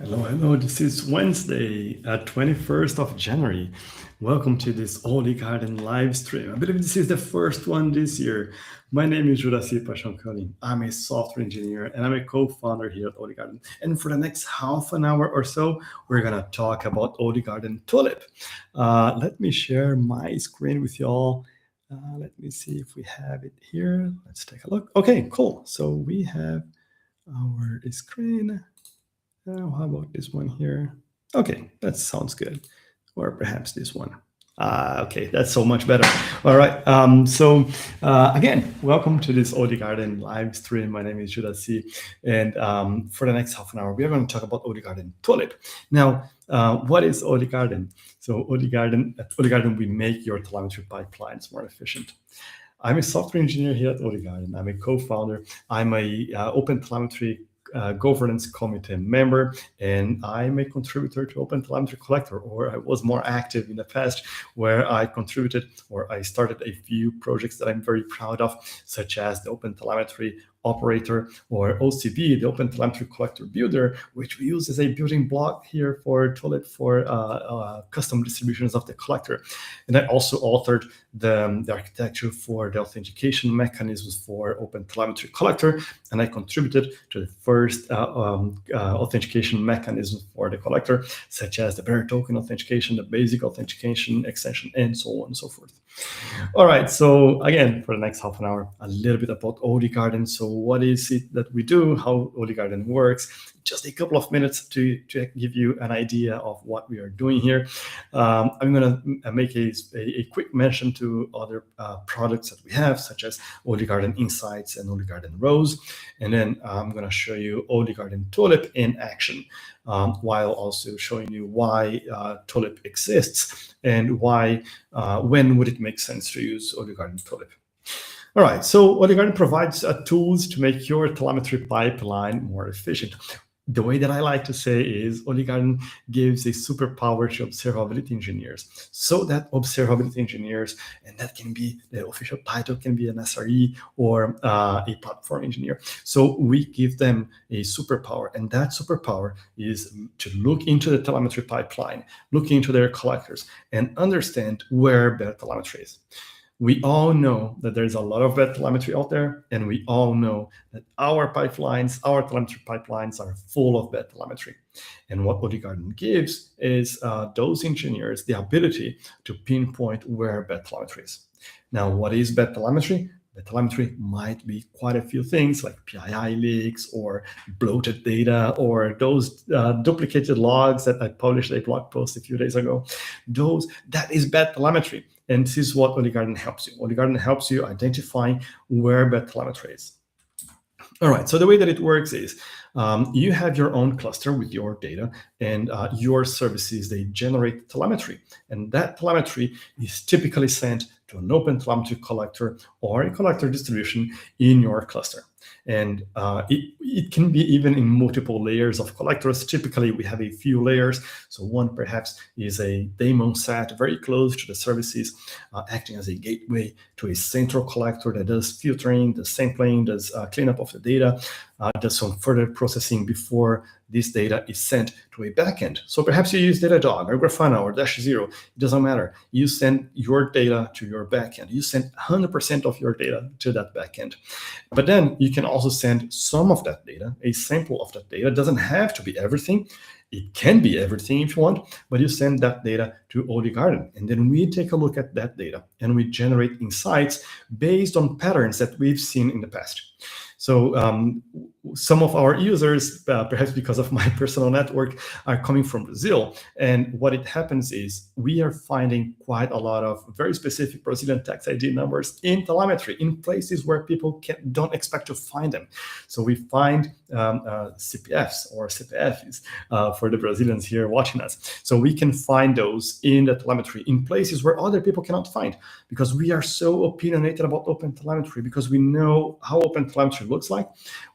Hello. This is Wednesday, 21st of January. Welcome to this OllyGarden live stream. I believe this is the first one this year. My name is Juraci Pachankali. I'm a software engineer and I'm a co-founder here at OllyGarden. And for the next half an hour or so, we're going to talk about OllyGarden Tulip. Let me share my screen with y'all. Let me see if we have it here. Let's take a look. Okay, cool. So we have our screen. How about this one here? Okay, that sounds good. Or perhaps this one. Okay, that's so much better. All right. Again, welcome to this OllyGarden live stream. My name is Juraci, and for the next half an hour, we are going to talk about OllyGarden Tulip. Now, what is OllyGarden? So at OllyGarden, we make your telemetry pipelines more efficient. I'm a software engineer here at OllyGarden. I'm a co-founder. I'm a OpenTelemetry governance committee member, and I'm a contributor to OpenTelemetry Collector, or I was more active in the past where I contributed or I started a few projects that I'm very proud of, such as the OpenTelemetry operator or OCB, the OpenTelemetry Collector builder, which we use as a building block here for Tulip for custom distributions of the collector. And I also authored the architecture for the authentication mechanisms for OpenTelemetry Collector, and I contributed to the first authentication mechanism for the collector, such as the bearer token authentication, the basic authentication extension, and so on and so forth. All right, so again, for the next half an hour, a little bit about OllyGarden. So what is it that we do, how OllyGarden works, just a couple of minutes to give you an idea of what we are doing here. I'm going to make a quick mention to other products that we have, such as OllyGarden Insights and OllyGarden Rose. And then I'm going to show you OllyGarden Tulip in action, while also showing you why Tulip exists and why, when would it make sense to use OllyGarden Tulip. All right, so OllyGarden provides tools to make your telemetry pipeline more efficient. The way that I like to say is OllyGarden gives a superpower to observability engineers, so that observability engineers, and that can be the official title, can be an SRE or a platform engineer. So we give them a superpower, and that superpower is to look into the telemetry pipeline, look into their collectors, and understand where their telemetry is. We all know that there's a lot of bad telemetry out there, and we all know that our pipelines, our telemetry pipelines are full of bad telemetry. And what OllyGarden gives is those engineers the ability to pinpoint where bad telemetry is. Now, what is bad telemetry? The telemetry might be quite a few things like PII leaks or bloated data or those duplicated logs that I published a blog post a few days ago. That is bad telemetry. And this is what OllyGarden helps you. OllyGarden helps you identify where bad telemetry is. All right, so the way that it works is you have your own cluster with your data, and your services, they generate telemetry. And that telemetry is typically sent to an OpenTelemetry collector or a collector distribution in your cluster. And it can be even in multiple layers of collectors. Typically, we have a few layers. So one perhaps is a daemon set very close to the services, acting as a gateway to a central collector that does filtering, does sampling, does cleanup of the data, does some further processing before this data is sent to a backend. So perhaps you use Datadog or Grafana or Dash0. It doesn't matter. You send your data to your backend. You send 100% of your data to that backend. But then you can also send some of that data, a sample of that data. It doesn't have to be everything. It can be everything if you want, but you send that data to OllyGarden. And then we take a look at that data and we generate insights based on patterns that we've seen in the past. So some of our users, perhaps because of my personal network, are coming from Brazil. And what it happens is we are finding quite a lot of very specific Brazilian tax ID numbers in telemetry, in places where people don't expect to find them. So we find CPFs or CPFs for the Brazilians here watching us. So we can find those in the telemetry in places where other people cannot find, because we are so opinionated about OpenTelemetry, because we know how OpenTelemetry looks like.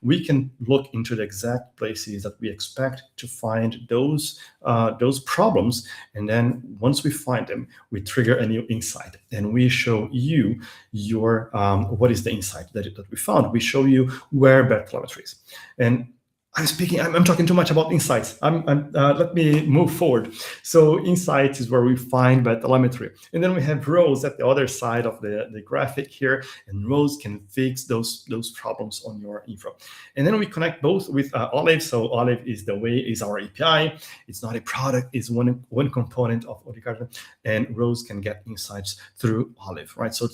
We can look into the exact places that we expect to find those problems, and then once we find them, we trigger a new insight, and we show you your what is the insight that we found. We show you where bad telemetry is, and I'm talking too much about insights. Let me move forward. So insights is where we find bad telemetry. And then we have rows at the other side of the graphic here, and rows can fix those problems on your infra. And then we connect both with Olive. So Olive is our API. It's not a product, it's one component of OllyGarden, and rows can get insights through Olive, right? So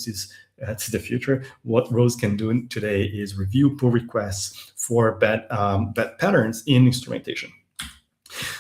that's the future. What rows can do today is review pull requests for bad patterns in instrumentation.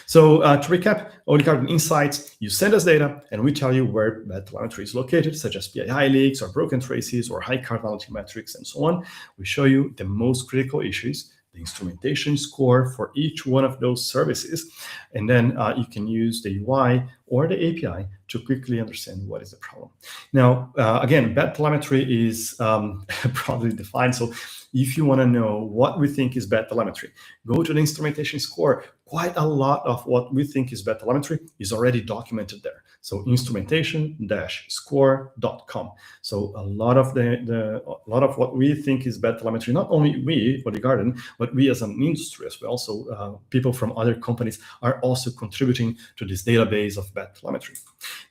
So to recap, OllyGarden Insights, you send us data and we tell you where bad telemetry is located, such as PII leaks or broken traces or high cardinality metrics and so on. We show you the most critical issues, the instrumentation score for each one of those services, and then you can use the UI or the API to quickly understand what is the problem. Now, again, bad telemetry is broadly defined. So if you want to know what we think is bad telemetry, go to the instrumentation score. Quite a lot of what we think is bad telemetry is already documented there. So instrumentation-score.com. So a lot of what we think is bad telemetry, not only we, OllyGarden, but we as an industry as well. So people from other companies are also contributing to this database of bad telemetry.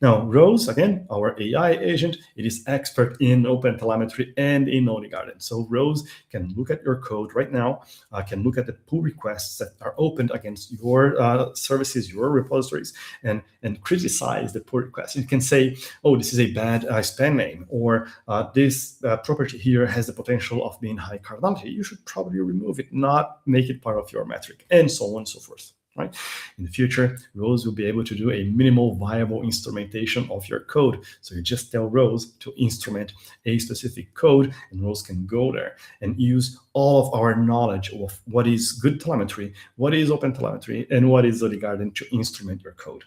Now, Rose, again, our AI agent, it is expert in OpenTelemetry and in OllyGarden. So Rose can look at your code right now, can look at the pull requests that are opened against your services, your repositories, and criticize the pull request. You can say, oh, this is a bad span name, or this property here has the potential of being high cardinality. You should probably remove it, not make it part of your metric, and so on and so forth. Right? In the future, Rose will be able to do a minimal viable instrumentation of your code. So you just tell Rose to instrument a specific code, and Rose can go there and use all of our knowledge of what is good telemetry, what is OpenTelemetry, and what is OllyGarden to instrument your code.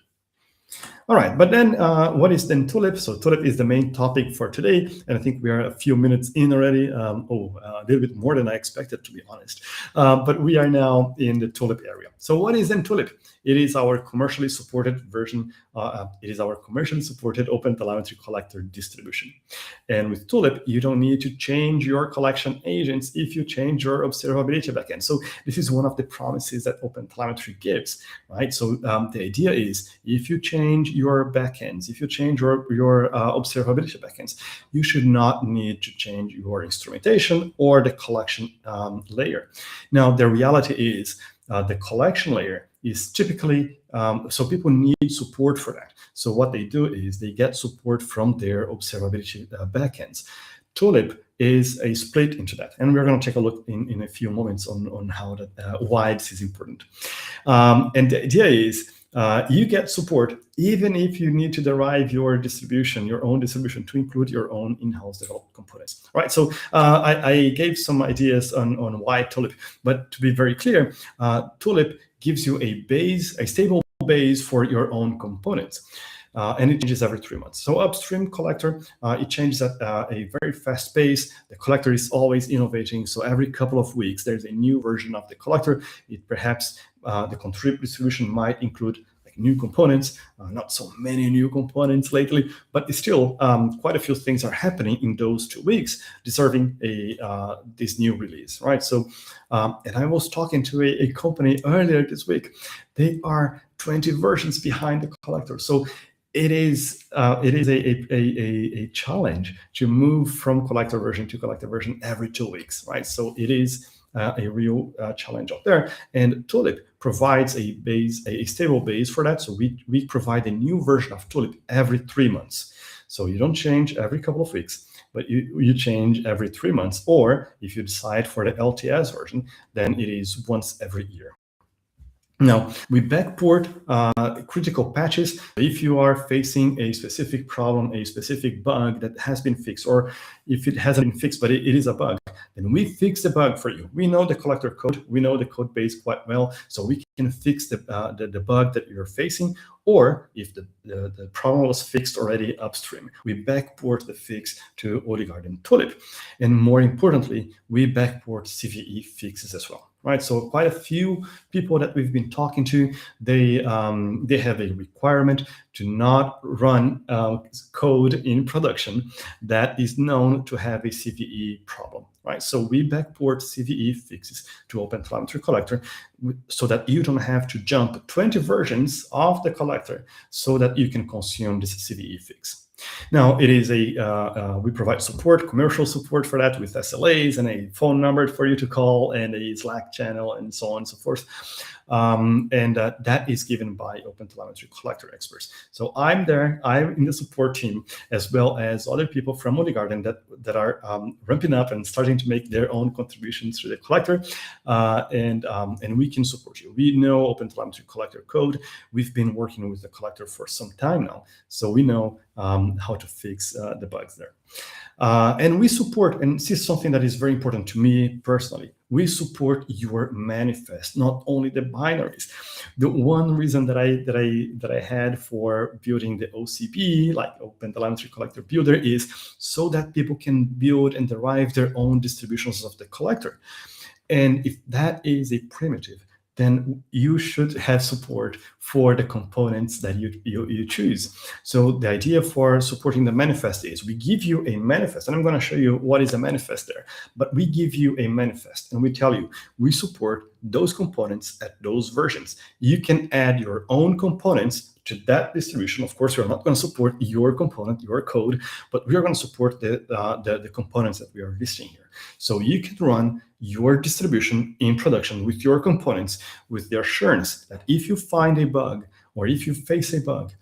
All right, but then what is then Tulip? So Tulip is the main topic for today, and I think we are a few minutes in already. A little bit more than I expected, to be honest. But we are now in the Tulip area. So what is then Tulip? It is our commercially supported version. It is our commercially supported OpenTelemetry Collector distribution. And with Tulip, you don't need to change your collection agents if you change your observability backend. So this is one of the promises that OpenTelemetry gives, right? So the idea is if you change your backends, if you change your observability backends, you should not need to change your instrumentation or the collection layer. Now, the reality is the collection layer is typically, so people need support for that. So what they do is they get support from their observability backends. Tulip is a split into that, and we're going to take a look in a few moments on how that why this is important. And the idea is you get support even if you need to derive your distribution, your own distribution, to include your own in-house developed components. Right. So I gave some ideas on why Tulip, but to be very clear, Tulip gives you a stable base for your own components. And it changes every 3 months. So upstream collector, it changes at a very fast pace. The collector is always innovating. So every couple of weeks, there's a new version of the collector. It perhaps the contrib distribution might include new components, not so many new components lately, but still quite a few things are happening in those 2 weeks, deserving this new release, right? So, and I was talking to a company earlier this week. They are 20 versions behind the collector. So it is a challenge to move from collector version to collector version every 2 weeks, right? So it is a real challenge out there, and Tulip provides a stable base for that. So we provide a new version of Tulip every 3 months. So you don't change every couple of weeks, but you change every 3 months. Or if you decide for the LTS version, then it is once every year. Now, we backport critical patches. If you are facing a specific problem, a specific bug that has been fixed, or if it hasn't been fixed, but it is a bug, then we fix the bug for you. We know the collector code. We know the code base quite well, so we can fix the bug that you're facing. Or if the problem was fixed already upstream, we backport the fix to OllyGarden Tulip. And more importantly, we backport CVE fixes as well. Right, so quite a few people that we've been talking to, they have a requirement to not run code in production that is known want to have a CVE problem, right? So we backport CVE fixes to OpenTelemetry Collector so that you don't have to jump 20 versions of the collector so that you can consume this CVE fix. Now, it is we provide support, commercial support for that with SLAs and a phone number for you to call and a Slack channel and so on and so forth. That is given by OpenTelemetry Collector experts. So I'm there, I'm in the support team, as well as other people from OllyGarden that are ramping up and starting to make their own contributions to the collector, and we can support you. We know OpenTelemetry Collector code. We've been working with the collector for some time now, so we know how to fix the bugs there. And we support, and this is something that is very important to me personally, we support your manifest, not only the binaries. The one reason that I had for building the OCB, like OpenTelemetry Collector Builder, is so that people can build and derive their own distributions of the collector. And if that is a primitive, then you should have support for the components that you choose. So the idea for supporting the manifest is we give you a manifest, and I'm going to show you what is a manifest there, but we give you a manifest and we tell you we support those components at those versions. You can add your own components to that distribution. Of course, we're not going to support your component, your code, but we are going to support the components that we are listing here. So you can run your distribution in production with your components with the assurance that if you find a bug or if you face a bug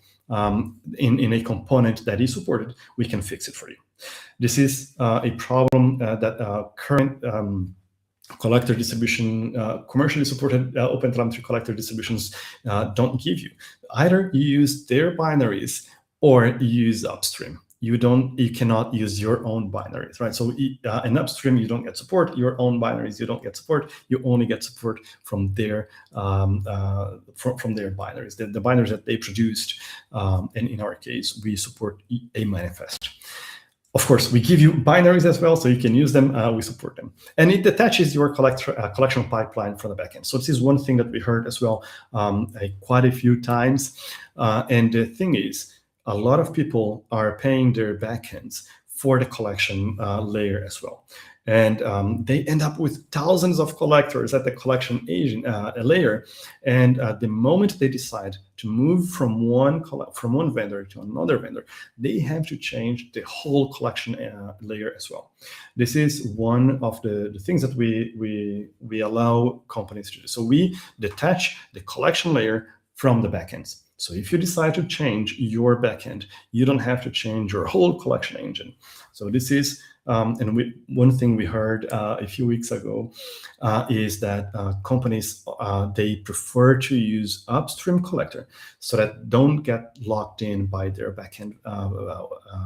in a component that is supported, we can fix it for you. This is a problem that current collector distribution, commercially supported OpenTelemetry collector distributions don't give you. Either you use their binaries or you use upstream. You cannot use your own binaries, right? So in upstream, you don't get support. Your own binaries, you don't get support. You only get support from their from their binaries, the binaries that they produced. And in our case, we support a manifest. Of course, we give you binaries as well, so you can use them. We support them. And it attaches your collection pipeline from the backend. So this is one thing that we heard as well quite a few times. And the thing is, a lot of people are paying their backends for the collection layer as well. And they end up with thousands of collectors at the collection agent layer. And the moment they decide to move from one vendor to another vendor, they have to change the whole collection layer as well. This is one of the things that we allow companies to do. So we detach the collection layer from the backends. So if you decide to change your backend, you don't have to change your whole collection engine. So this is, one thing we heard a few weeks ago is that companies, they prefer to use upstream collector so that don't get locked in by their backend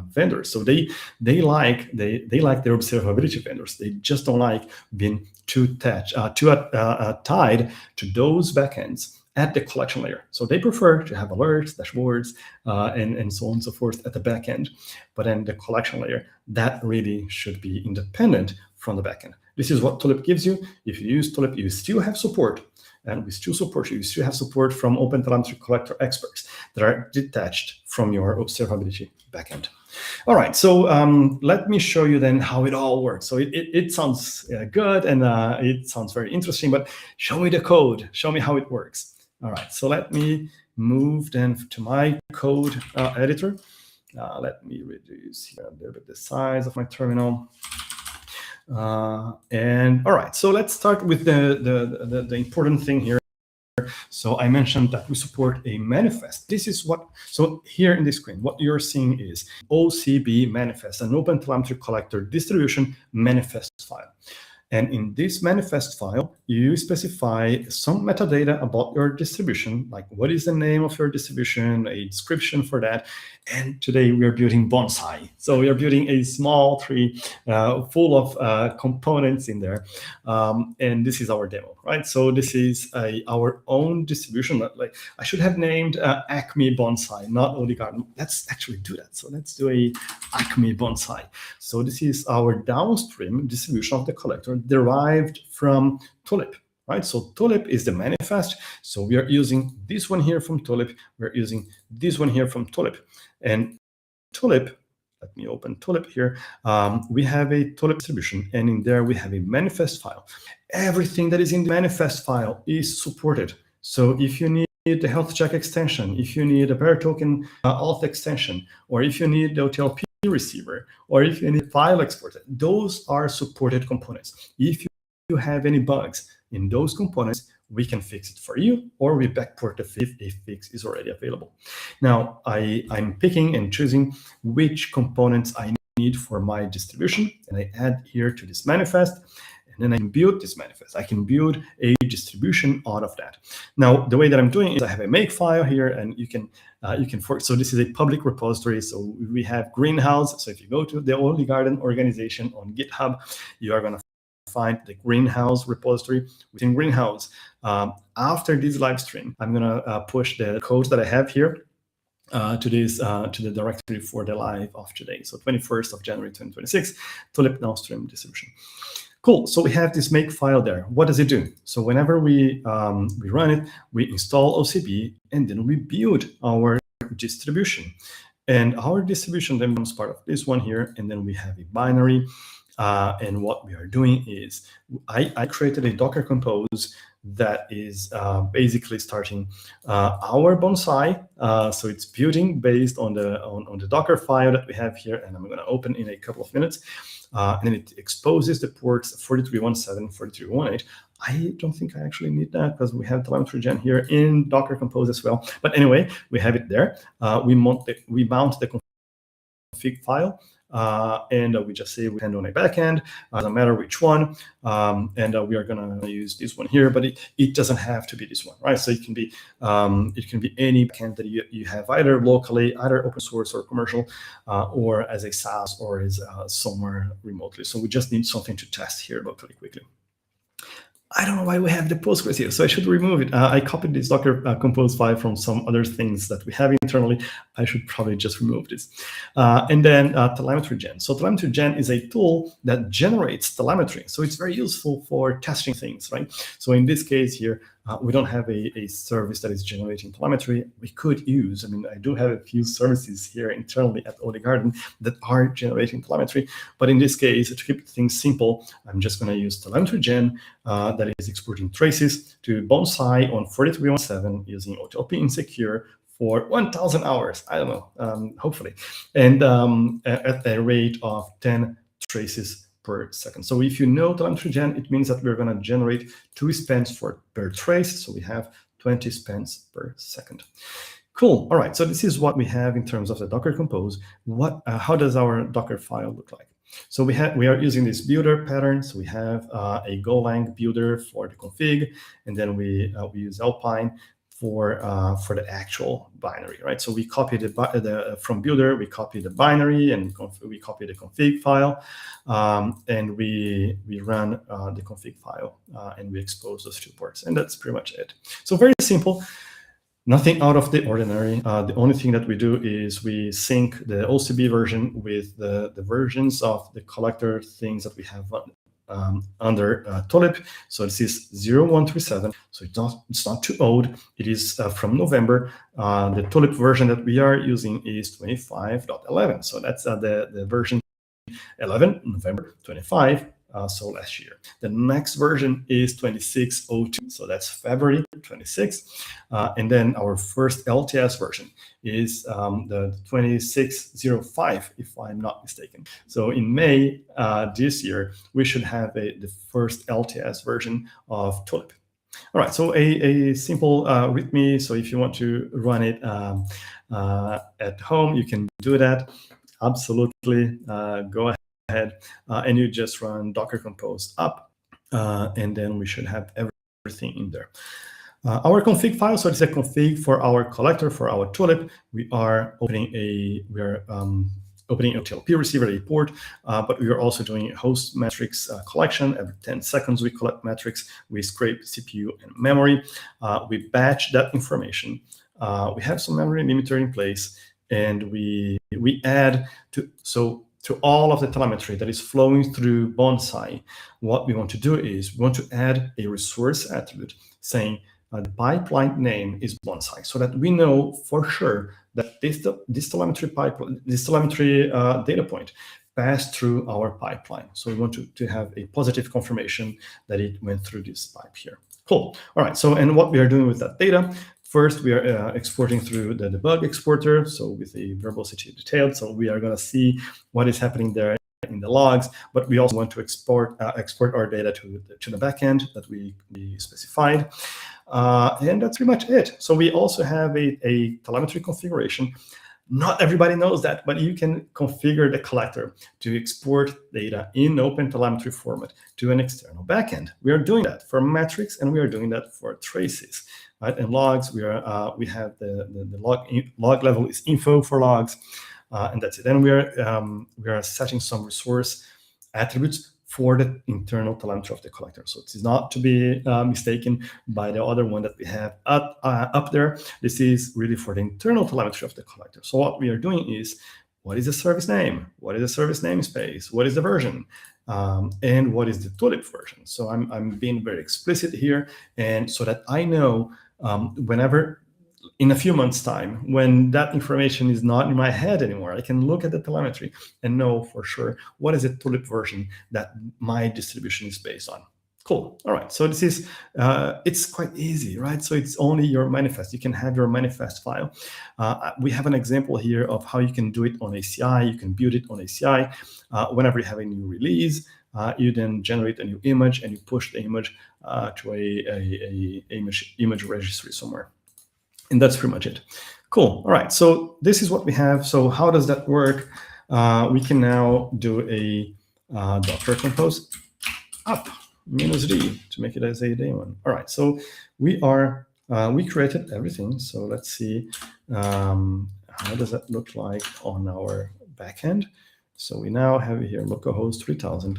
vendors. So they like their observability vendors. They just don't like being too tied to those backends at the collection layer. So they prefer to have alerts, dashboards, and so on and so forth at the back end. But then the collection layer, that really should be independent from the backend. This is what Tulip gives you. If you use Tulip, you still have support, and we still support you. You still have support from OpenTelemetry Collector experts that are detached from your observability backend. All right, so let me show you then how it all works. So it sounds good, and it sounds very interesting, but show me the code. Show me how it works. All right, so let me move then to my code editor. Let me reduce here a little bit the size of my terminal. And all right, so let's start with the important thing here. So I mentioned that we support a manifest. This is what, so here in the screen, what you're seeing is OCB manifest, an OpenTelemetry Collector distribution manifest file. And in this manifest file, you specify some metadata about your distribution, like what is the name of your distribution, a description for that. And today we are building bonsai. So we are building a small tree full of components in there. And this is our demo, right? So this is our own distribution. Like I should have named Acme Bonsai, not OllyGarden. Let's actually do that. So let's do a Acme Bonsai. So this is our downstream distribution of the collector derived from Tulip, right? So Tulip is the manifest. So we are using this one here from Tulip. We're using this one here from Tulip. And Tulip, let me open Tulip here. We have a Tulip distribution, and in there we have a manifest file. Everything that is in the manifest file is supported. So if you need the health check extension, if you need a bearer token auth extension, or if you need the OTLP receiver, or if you need file exporter, those are supported components. If you have any bugs in those components, we can fix it for you, or we backport the fix if a fix is already available. Now, I'm picking and choosing which components I need for my distribution, and I add here to this manifest, and then I can build this manifest. I can build a distribution out of that. Now, the way that I'm doing is I have a make file here, and you can so this is a public repository. So we have Greenhouse. So if you go to the OllyGarden organization on GitHub, you are going to find the Greenhouse repository. Within Greenhouse, after this live stream, I'm going to push the code that I have here to the directory for the live of today. So 21st of January 2026, Tulip now stream distribution. Cool. So we have this make file there. What does it do? So whenever we run it, we install OCB, and then we build our distribution. And our distribution then becomes part of this one here, and then we have a binary. And what we are doing is I created a Docker Compose that is basically starting our bonsai. So it's building based on the Docker file that we have here, and I'm going to open in a couple of minutes. And then it exposes the ports 4317, 4318. I don't think I actually need that because we have telemetry gen here in Docker Compose as well. But anyway, we have it there. We mount the config file. And we just say we hand on a backend, doesn't matter which one, and we are going to use this one here, but it doesn't have to be this one, right? So it can be any backend that you have, either locally, either open source or commercial, or as a SaaS, or as somewhere remotely. So we just need something to test here locally quickly. I don't know why we have the Postgres here, so I should remove it. I copied this Docker Compose file from some other things that we have internally. I should probably just remove this. And then telemetry gen. So telemetry gen is a tool that generates telemetry. So it's very useful for testing things, right? So in this case here, we don't have a service that is generating telemetry. We could use, I do have a few services here internally at OllyGarden that are generating telemetry. But in this case, to keep things simple, I'm just going to use telemetry gen that is exporting traces to bonsai on 4317 using OTLP insecure for 1,000 hours. I don't know, hopefully. And at a rate of 10 traces per second. So if you know telemetry gen, it means that we're going to generate 2 spans per trace. So we have 20 spans per second. Cool. All right. So this is what we have in terms of the Docker Compose. How does our Docker file look like? So we are using this builder pattern. So we have a Golang builder for the config, and then we use Alpine for the actual binary, right? So we copy from builder, we copy the binary, and we copy the config file, and we run the config file, and we expose those 2 ports, and that's pretty much it. So very simple. Nothing out of the ordinary. The only thing that we do is we sync the OCB version with the versions of the collector things that we have under Tulip. So this is 0137. So it's not too old. It is from November. The Tulip version that we are using is 25.11. So that's the version 11, November 25. So last year. The next version is 2602, so that's February 26. And then our first LTS version is the 2605, if I'm not mistaken. So in May this year, we should have the first LTS version of Tulip. All right, so a simple README. So if you want to run it at home, you can do that. Absolutely, go ahead, and you just run Docker Compose up, and then we should have everything in there. Our config file, so it's a config for our collector, for our Tulip. We are opening OTLP receiver, a port, but we are also doing a host metrics collection. Every 10 seconds, we collect metrics. We scrape CPU and memory. We batch that information. We have some memory limiter in place, and we add to all of the telemetry that is flowing through Bonsai. What we want to do is we want to add a resource attribute saying the pipeline name is bonsai, so that we know for sure that this telemetry data point passed through our pipeline. So we want to have a positive confirmation that it went through this pipe here. Cool. All right. So, and what we are doing with that data, first we are exporting through the debug exporter, so with a verbosity detailed. So we are going to see what is happening there in the logs, but we also want to export our data to the backend that we specified. And that's pretty much it. So we also have a telemetry configuration. Not everybody knows that, but you can configure the collector to export data in OpenTelemetry format to an external backend. We are doing that for metrics, and we are doing that for traces, right? And logs, we have the log level is info for logs, and that's it. Then we are setting some resource attributes for the internal telemetry of the collector. So it is not to be mistaken by the other one that we have up there. This is really for the internal telemetry of the collector. So what we are doing is, what is the service name? What is the service namespace? What is the version? And what is the Tulip version? So I'm being very explicit here, and so that I know whenever in a few months' time, when that information is not in my head anymore, I can look at the telemetry and know for sure what is the Tulip version that my distribution is based on. Cool. All right. So this is, it's quite easy, right? So it's only your manifest. You can have your manifest file. We have an example here of how you can do it on ACI. You can build it on ACI. Whenever you have a new release, you then generate a new image and you push the image to a image registry somewhere. And that's pretty much it. Cool. All right. So this is what we have. So how does that work? We can now do a Docker compose up -d to make it as a daemon. All right. So we created everything. So let's see how does that look like on our backend. So we now have here localhost 3000.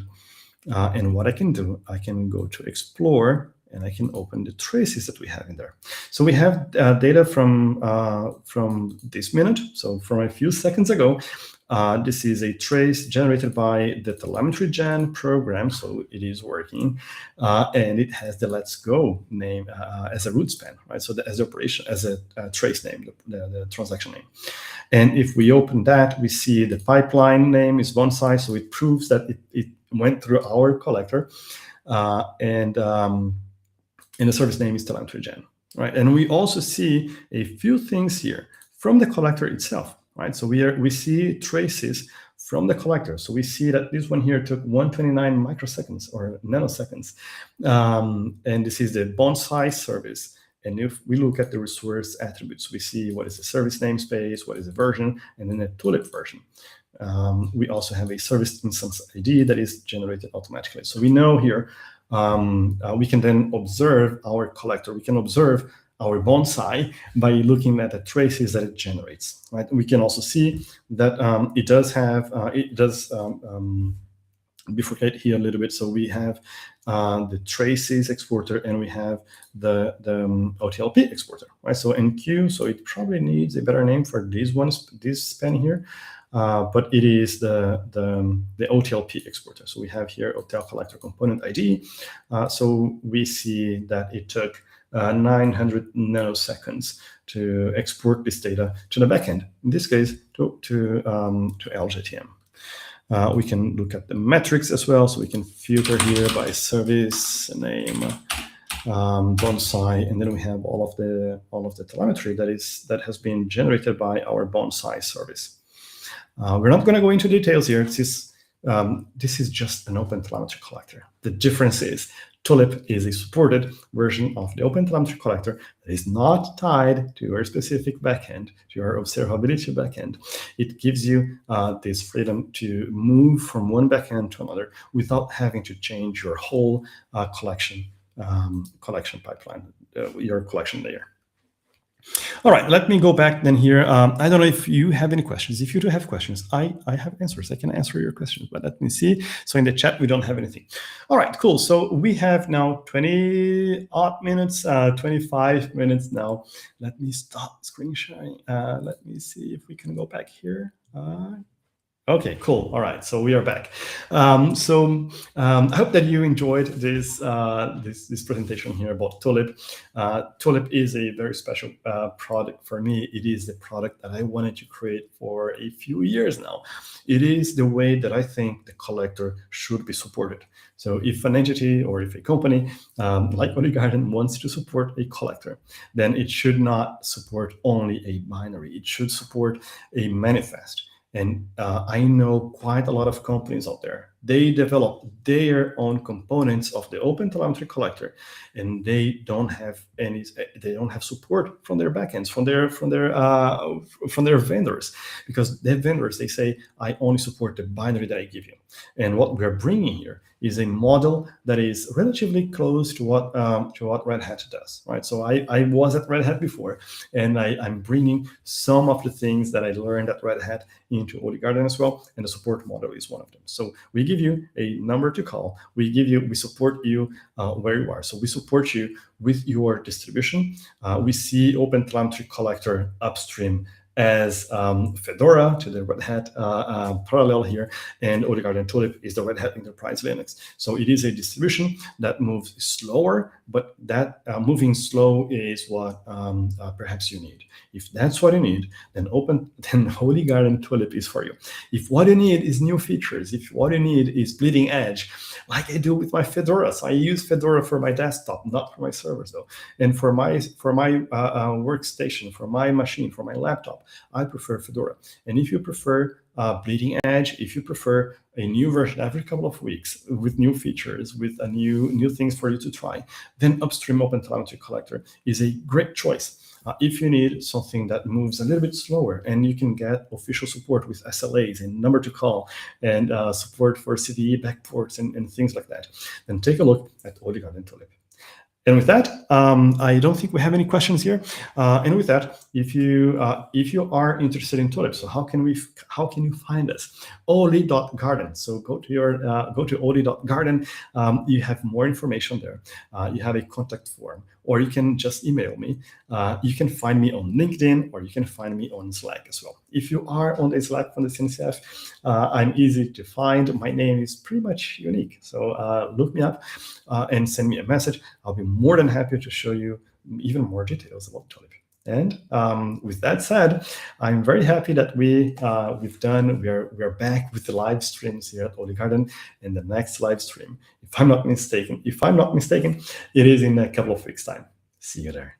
And what I can do, I can go to explore, and I can open the traces that we have in there. So we have data from this minute, so from a few seconds ago. This is a trace generated by the telemetry gen program, so it is working, and it has the let's go name as a root span, right? So as the operation, as a trace name, the transaction name. And if we open that, we see the pipeline name is bonsai, so it proves that it went through our collector, and the service name is telemetry gen, right? And we also see a few things here from the collector itself, right? So we see traces from the collector. So we see that this one here took 129 microseconds or nanoseconds, and this is the bonsai service. And if we look at the resource attributes, we see what is the service namespace, what is the version, and then the Tulip version. We also have a service instance ID that is generated automatically. So we know here, we can then observe our collector. We can observe our bonsai by looking at the traces that it generates, right? We can also see that it does bifurcate here a little bit. So we have the traces exporter, and we have the OTLP exporter, right? So NQ, so it probably needs a better name for these ones, this span here. But it is the OTLP exporter. So we have here OTL collector component ID. So we see that it took 900 nanoseconds to export this data to the backend. In this case, to LJTM. We can look at the metrics as well. So we can filter here by service name, bonsai, and then we have all of the telemetry that has been generated by our bonsai service. We're not going to go into details here. This is just an OpenTelemetry collector. The difference is Tulip is a supported version of the OpenTelemetry collector that is not tied to your specific backend, to your observability backend. It gives you this freedom to move from one backend to another without having to change your whole collection pipeline, your collection layer. All right, let me go back then here. I don't know if you have any questions. If you do have questions, I have answers. I can answer your questions, but let me see. So in the chat, we don't have anything. All right, cool. So we have now 20 odd minutes, 25 minutes now. Let me stop screen sharing. Let me see if we can go back here. Okay, cool. All right, so we are back. I hope that you enjoyed this presentation here about Tulip. Tulip is a very special product for me. It is the product that I wanted to create for a few years now. It is the way that I think the collector should be supported. So if an entity or if a company like OllyGarden wants to support a collector, then it should not support only a binary. It should support a manifest. And I know quite a lot of companies out there. They develop their own components of the OpenTelemetry Collector, and they don't have any. They don't have support from their backends, from their vendors, because their vendors, they say, I only support the binary that I give you. And what we're bringing here is a model that is relatively close to what Red Hat does, right? So I was at Red Hat before, and I'm bringing some of the things that I learned at Red Hat into OllyGarden as well, and the support model is one of them. So we give you a number to call. We support you where you are. So we support you with your distribution. We see OpenTelemetry Collector upstream as Fedora to the Red Hat parallel here, and OllyGarden Tulip is the Red Hat Enterprise Linux. So it is a distribution that moves slower, but that moving slow is what perhaps you need. If that's what you need, then OllyGarden Tulip is for you. If what you need is new features, if what you need is bleeding edge, like I do with my Fedora. So I use Fedora for my desktop, not for my servers though. And for my workstation, for my machine, for my laptop, I prefer Fedora. And if you prefer bleeding edge, if you prefer a new version every couple of weeks with new features, with a new things for you to try, then upstream OpenTelemetry Collector is a great choice. If you need something that moves a little bit slower and you can get official support with SLAs and number to call and support for CVE backports and things like that, then take a look at OllyGarden Tulip. And with that, I don't think we have any questions here. And with that, if you are interested in Tulip, so how can you find us? Olly.garden. So go to Olly.garden. You have more information there. You have a contact form, or you can just email me. You can find me on LinkedIn, or you can find me on Slack as well. If you are on the Slack from the CNCF, I'm easy to find. My name is pretty much unique. So look me up and send me a message. I'll be more than happy to show you even more details about Tulip. And with that said, I'm very happy that we are back with the live streams here at OllyGarden. And the next live stream, if I'm not mistaken, it is in a couple of weeks' time. See you there.